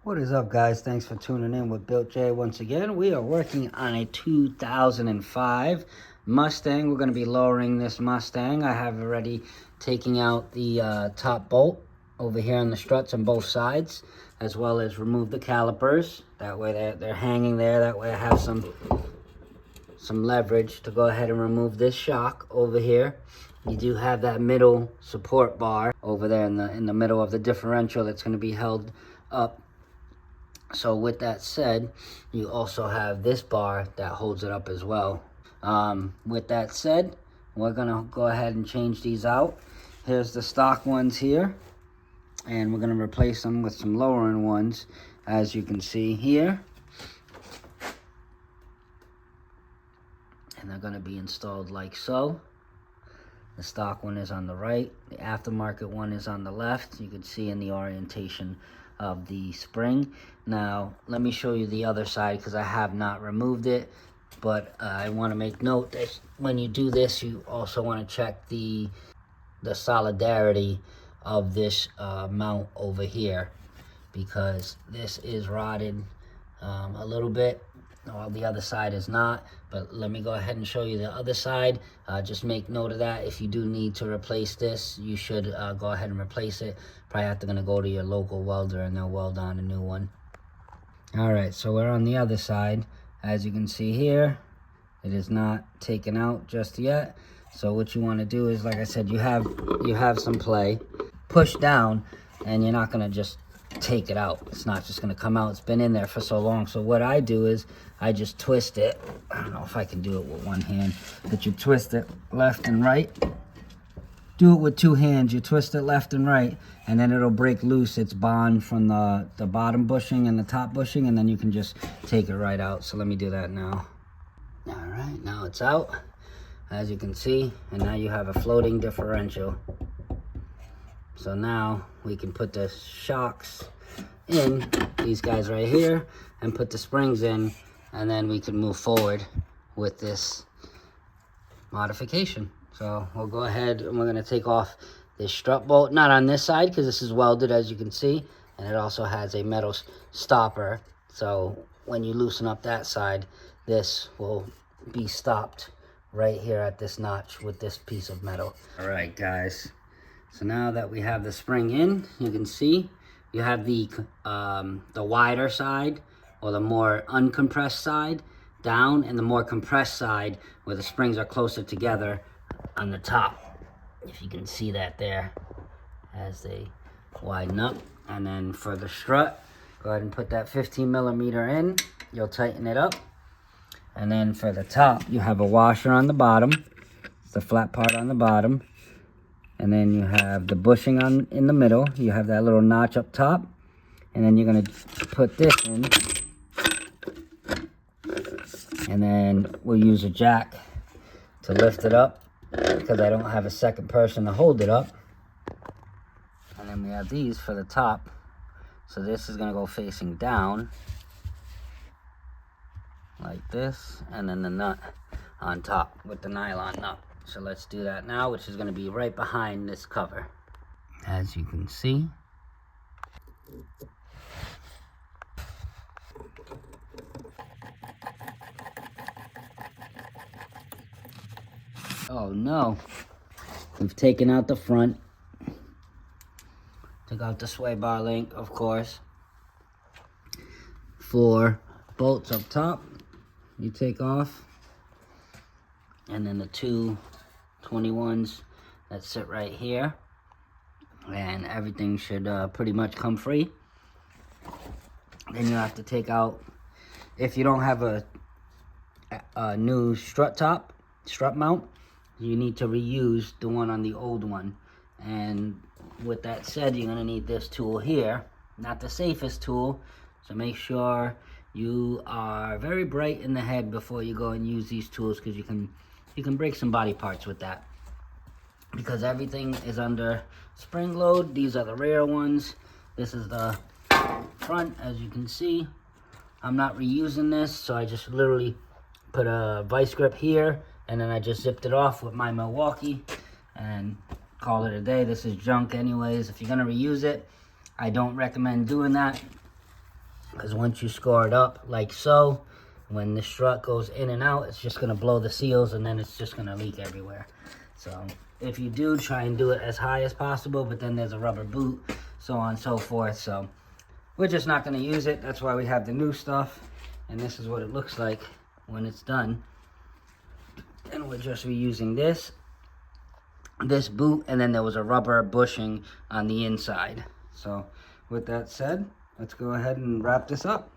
What is up, guys? Thanks for tuning in with Built J once again. We are working on a 2005 Mustang. We're going to be lowering this Mustang. I have already taken out the top bolt over here on the struts on both sides, as well as remove the calipers. That way they're hanging there. That way I have some leverage to go ahead and remove this shock over here. You do have that middle support bar over there in the middle of the differential that's going to be held up. So with that said, you also have this bar that holds it up as well. With that said, we're gonna go ahead and change these out. Here's the stock ones here, and we're gonna replace them with some lowering ones, as you can see here. And they're gonna be installed like so. The stock one is on the right, the aftermarket one is on the left. You can see in the orientation of the spring. Now let me show you the other side, because I have not removed it, but I want to make note that when you do this, you also want to check the solidarity of this mount over here, because this is rotted a little bit, while the other side is not. But let me go ahead and show you the other side. Just make note of that. If you do need to replace this, you should go ahead and replace it. Probably have to go to your local welder and they'll weld on a new one. All right, so we're on the other side. As you can see here, it is not taken out just yet. So what you want to do is, like I said, you have some play. Push down, and you're not going to just take it out. It's not just going to come out. It's been in there for so long. So what I do is I just twist it. I don't know if I can do it with one hand, but you twist it left and right. Do it with two hands. You twist it left and right, and then it'll break loose its bond from the bottom bushing and the top bushing, and then you can just take it right out. So let me do that now. All right, now it's out, as you can see, and now you have a floating differential. So now we can put the shocks in, these guys right here, and put the springs in, and then we can move forward with this modification. So we'll go ahead and we're going to take off this strut bolt, not on this side because this is welded, as you can see, and it also has a metal stopper. So when you loosen up that side, this will be stopped right here at this notch with this piece of metal. All right, guys. So now that we have the spring in, you can see you have the wider side, or the more uncompressed side, down, and the more compressed side where the springs are closer together on the top. If you can see that there as they widen up. And then for the strut, go ahead and put that 15 millimeter in. You'll tighten it up. And then for the top, you have a washer on the bottom. It's the flat part on the bottom. And then you have the bushing in the middle. You have that little notch up top. And then you're going to put this in. And then we'll use a jack to lift it up, because I don't have a second person to hold it up. And then we have these for the top. So this is going to go facing down like this, and then the nut on top with the nylon nut. So let's do that now, which is going to be right behind this cover. As you can see, oh no, we've taken out the front, took out the sway bar link, of course. 4 bolts up top you take off, and then the 2 21s that sit right here, and everything should pretty much come free. Then you have to take out, if you don't have a new strut mount, you need to reuse the one on the old one. And with that said, you're going to need this tool here. Not the safest tool, so make sure you are very bright in the head before you go and use these tools, because you can break some body parts with that, because everything is under spring load. These are the rear ones. This is the front, as you can see. I'm not reusing this, so I just literally put a vice grip here, and then I just zipped it off with my Milwaukee and call it a day. This is junk anyways. If you're gonna reuse it, I don't recommend doing that. because once you score it up like so, when the strut goes in and out, it's just going to blow the seals, and then it's just going to leak everywhere. So if you do, try and do it as high as possible, but then there's a rubber boot, so on and so forth. So we're just not going to use it. That's why we have the new stuff, and this is what it looks like when it's done. And we're just reusing this boot, and then there was a rubber bushing on the inside. So with that said, let's go ahead and wrap this up.